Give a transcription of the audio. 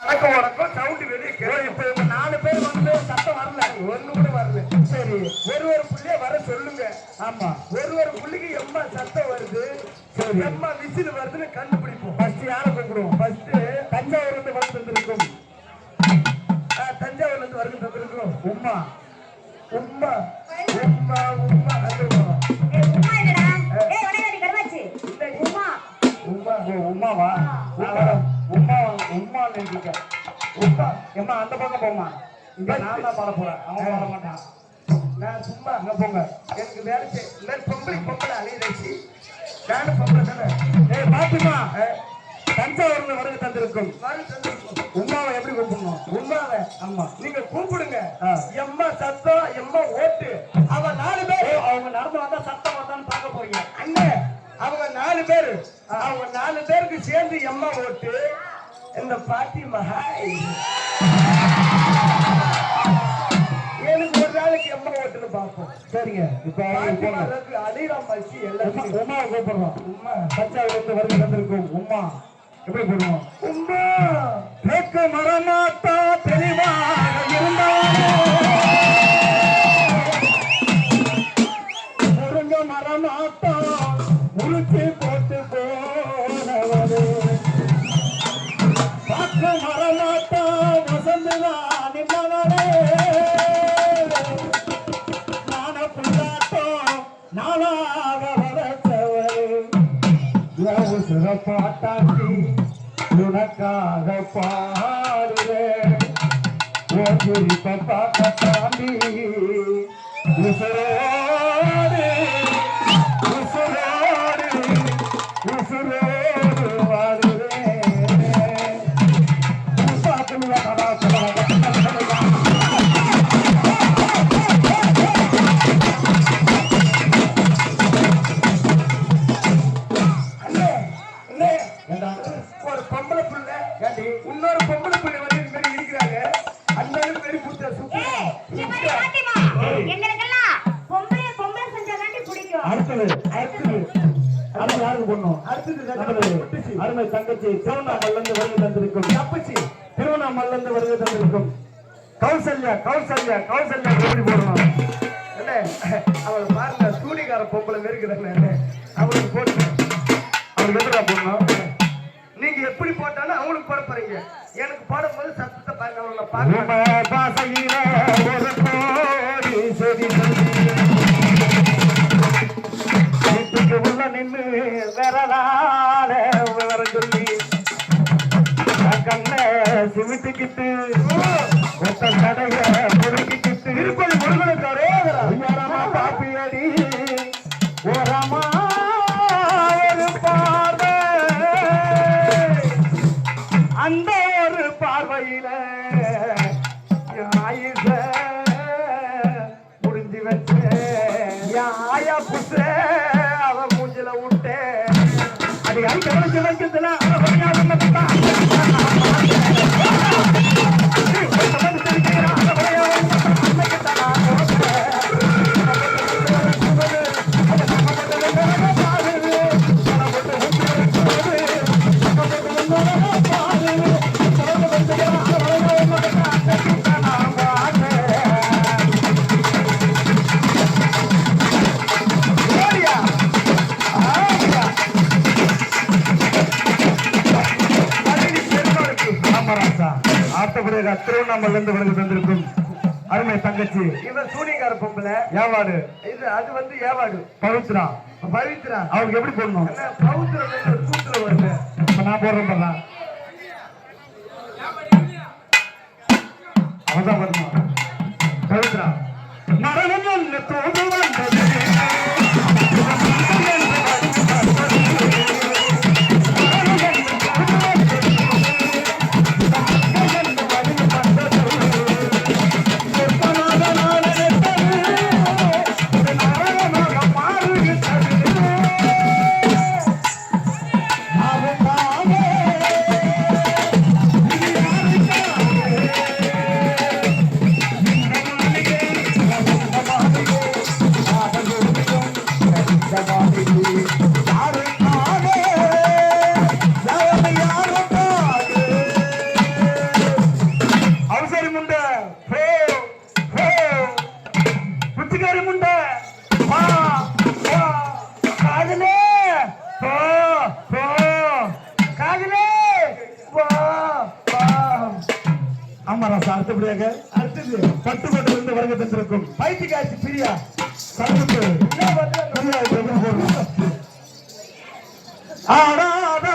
உனக்கும் சவுண்ட் வெளியே இப்ப இவங்க 4 பேர் வந்து சத்தம் வரல, ஒண்ணு கூட வரல. சரி, ஒரு புள்ளிய வர சொல்லுங்க. ஆமா, ஒரு புள்ளிக்கு எம்மா சத்தம் வருது, சரி எம்மா விசில் வருதுன்னு கண்டுபிடிப்போம். ஃபர்ஸ்ட் யாரை கூப்பிடுவோம்? ஃபர்ஸ்ட் தஞ்சாவூர்ல இருந்து வந்து தந்திருக்கும், தஞ்சாவூர்ல இருந்து வருது தந்திருக்கும் உம்மா உம்மா உம்மா உம்மா உம்மாவா? உம்மா உம்மா நினைக்க உம்மா எம்மா அந்த பக்கம் போமா. இங்க நான் தான் பாட போறேன், அவன் பாட மாட்டான். நான் சும்மா அங்க போங்க, எனக்கு வேலை செய்ய பொம்பளை அலையதாச்சு. நானும் பொம்பளை தானே. பாத்துமா, தஞ்சாவூர்ல வருகை தந்திருக்கும் உம்மாவை எப்படி கூப்பிடணும்? உம்மாவை ஆமா நீங்க கூப்பிடுங்க. எம்மா சத்தம், எம்மா ஓட்டு. அவ 4 பேர் அவங்க நடந்து வந்தா சத்தம் வந்தான்னு பார்க்க போறீங்க அண்ணே. அவங்க 4 பேர், அவங்க 4 பேருக்கு சேர்ந்து எம்மா ஓட்டு. இந்த பாட்டி மகாய் எனக்கு ஒரு நாளைக்கு எம்மா ஓட்டுன்னு பார்ப்போம். சரிங்க, இப்ப அடிராம் பசி எல்லாத்தையும் உமாவை கூப்பிடுறோம். உமா தஞ்சாவூர்ல இருந்து வருகை தந்திருக்கும் உமா எப்படி போடுவோம்? உமா கேட்க மரமாத்தா தெளிவாக இருந்தாலும் முருங்க மரமாத்தா முழுச்சி போட்டு போனவரு பார்க்க மரமாத்தா வசந்துதான் நின்றவரே நான புள்ளாட்டம் நாளாக வளர்த்தவரு சிறப்பாட்டாக்கி உனக்காக பாடுறேன். பார்த்தாண்டி உசுரோடு உசுரோடு உசுரோடு வாடுறேன். ஒரு பொம்பளை புள்ள இன்னொரு பொம்பளை புள்ளை வந்து இது மாதிரி இருக்கிறாங்க. அந்த மாதிரி புத்த சுத்தி அருமை தங்கச்சி திருவண்ணாமல்ல வருகை தந்திருக்கும் தப்பிச்சு திருவண்ணாமல்ல வருகை தந்திருக்கும் கௌசல்யா. கௌசல்யா கௌசல்யா எப்படி போடணும்? அவளை பாருங்க, சூனிகார பொம்பளை இருக்கிறாங்க. அவளுக்கு போட்டு அவளுக்கு எதிராக போடணும். நீங்க எப்படி போட்டாலும் அவங்களுக்கு போட போறீங்க. எனக்கு போடும்போது சத்தத்தை பாருங்க. அவங்கள வீட்டுக்கு உள்ள நின்று விரலால வர சொல்லி கண்ண சிமிட்டுக்கிட்டு ஒத்த கடைய முறுக்கிக்கிட்டு திருப்பதி முருகனுக்காரே யாரமா பாப்பியடி ஓரமா ஒரு பார்வை, அந்த ஒரு பார்வையில ஆயுச முடிஞ்சு வச்ச ஆயா புச அவ மூஞ்சில விட்டு அது கவனிச்சு வைக்கிறதுல திருவண்ணாமல்ல இருந்து வருகை தந்திருக்கும் அருமை தங்கச்சி. இவன் சூனிகார பொம்பளை ஏவாடு. இது அது வந்து ஏவாடு பவித்ரா. பவித்ரா அவருக்கு எப்படி போடணும்? பவித்ரா சூத்திர வருது. நான் போடுறேன் பாருங்க, அவதான் வரணும். பவித்ரா மரணம் தோடு வந்தது ராசா. அடுத்தபடியாக அடுத்தது பட்டுக்கோட்டையிலிருந்து வருகை தந்திருக்கும் பைத்தியக்காட்சி பிரியா. சர்வத்து என்ன வந்து ஆடாத